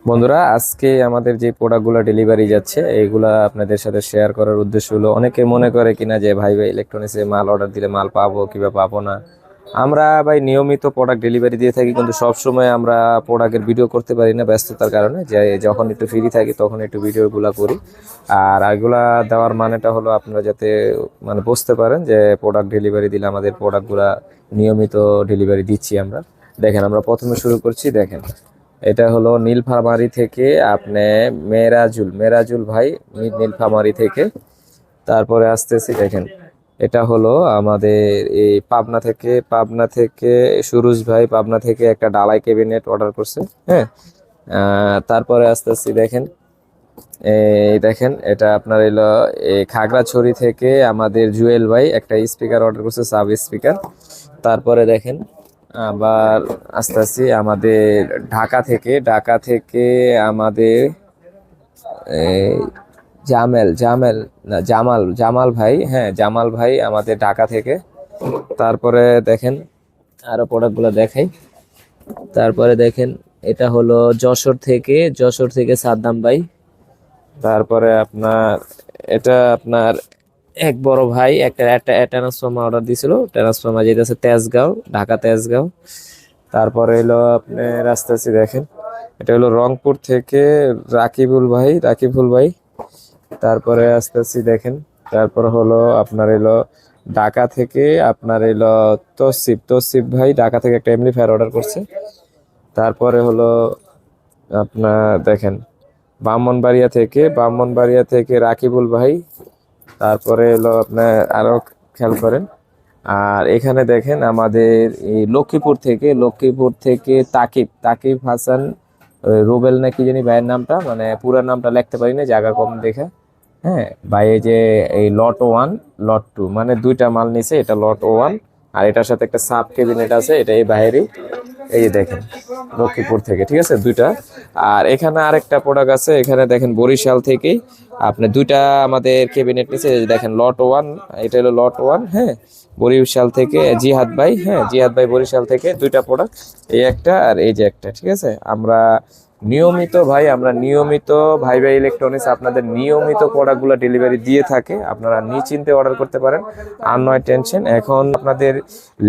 বন্ধুরা, আজকে আমাদের যে প্রোডাক্টগুলো ডেলিভারি যাচ্ছে এইগুলা আপনাদের সাথে শেয়ার করার উদ্দেশ্য হলো, অনেকে মনে করে কিনা যে ভাই ভাই ইলেকট্রনিক্সে মাল অর্ডার দিলে মাল পাবো কিংবা পাবো না। আমরা ভাই নিয়মিত প্রোডাক্ট ডেলিভারি দিয়ে থাকি, কিন্তু সব সময় আমরা প্রোডাক্টের ভিডিও করতে পারি না ব্যস্ততার কারণে। যে যখন একটু ফ্রি থাকি তখন একটু ভিডিওগুলো করি। আর এগুলা দেওয়ার মানেটা হলো আপনারা যাতে মানে বুঝতে পারেন যে প্রোডাক্ট ডেলিভারি দিলে আমাদের প্রোডাক্টগুলা নিয়মিত ডেলিভারি দিচ্ছি আমরা। দেখেন, আমরা প্রথমে শুরু করছি। দেখেন, এটা হলো নীলফামারী থেকে আপনি মেরাজুল মেরাজুল ভাই, নীলফামারী থেকে। তারপরে আসতেছি, দেখেন এটা হলো আমাদের এই পাবনা থেকে সুরুজ ভাই পাবনা থেকে একটা ডালাই ক্যাবিনেট অর্ডার করছে। হ্যাঁ, তারপরে আসতেছি, দেখেন এই দেখেন এটা আপনার এলো এই খাগড়াছড়ি থেকে আমাদের জুয়েল ভাই একটা স্পিকার অর্ডার করছে, সাব স্পিকার। তারপরে দেখেন আবার আস্তে আস্তে আমাদের ঢাকা থেকে আমাদের এই জামেল জামেল না জামাল জামাল ভাই, হ্যাঁ জামাল ভাই আমাদের ঢাকা থেকে। তারপরে দেখেন আরো প্রোডাক্টগুলো দেখাই। তারপরে দেখেন এটা হলো যশোর থেকে সাদ্দাম ভাই। তারপরে আপনার এটা আপনার এক বড় ভাই একটা একটা ট্রান্সফর্মার অর্ডার দিছিল, ট্রান্সফর্মার যেটা আছে তেজগাঁও, ঢাকা তেজগাঁও। তারপরে হলো আপনি রাস্তাছি, দেখেন এটা হলো রংপুর থেকে রাকিবুল ভাই। তারপরে আসতেছি, দেখেন তারপর হলো আপনার এলো ঢাকা থেকে আপনার এলো তসিফ ভাই ঢাকা থেকে একটা এমপ্লিফায়ার অর্ডার করছে। তারপরে হলো আপনার দেখেন ব্রাহ্মণবাড়িয়া থেকে রাকিবুল ভাই। তারপরে হলো আপনার আরো খেয়াল করেন। আর এখানে দেখেন আমাদের এই লক্ষ্মীপুর থেকে তাকিব তাকিব হাসান রুবেল না কি জানি ভাইয়ের নামটা, মানে পুরো নামটা লিখতে পারি না, জায়গা কম দেখে। হ্যাঁ ভাই, এই যে এই লট 1 লট 2 মানে দুইটা মাল নিছে, এটা লট 1 আর এটার সাথে একটা সাব ক্যাবিনেট আছে, এটা এই বাইরেই। এই যে দেখেন লক্ষ্মীপুর থেকে, ঠিক আছে দুইটা। আর এখানে আরেকটা প্রোডাক্ট আছে, এখানে দেখেন বরিশাল থেকে আপনি দুইটা আমাদের ক্যাবিনেট নিচে দেখেন লট 1, এটা হলো লট 1। হ্যাঁ, বরিশাল থেকে জিহাদ ভাই বরিশাল থেকে দুইটা প্রোডাক্ট, এই একটা আর এই যে একটা, ঠিক আছে। আমরা নিয়মিত ভাই ভাই ইলেকট্রনিক্স আপনাদের নিয়মিত প্রোডাক্টগুলো ডেলিভারি দিয়ে থাকে, আপনারা নিশ্চিন্তে অর্ডার করতে পারেন, আর নয় টেনশন। এখন আপনাদের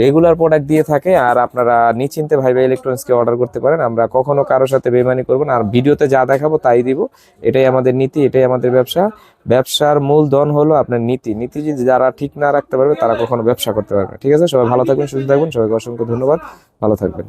রেগুলার প্রোডাক্ট দিয়ে থাকে, আর আপনারা নিশ্চিন্তে ভাই ভাই ইলেকট্রনিক্সকে অর্ডার করতে পারেন। আমরা কখনো কারোর সাথে বেইমানি করব না, আর ভিডিওতে যা দেখাবো তাই দিব। এটাই আমাদের নীতি, এটাই আমাদের ব্যবসার মূলধন হলো আপনার নীতি যদি যারা ঠিক না রাখতে পারবে তারা কখনো ব্যবসা করতে পারবে না। ঠিক আছে, সবাই ভালো থাকবেন, সুস্থ থাকবেন, সবাইকে অসংখ্য ধন্যবাদ, ভালো থাকবেন।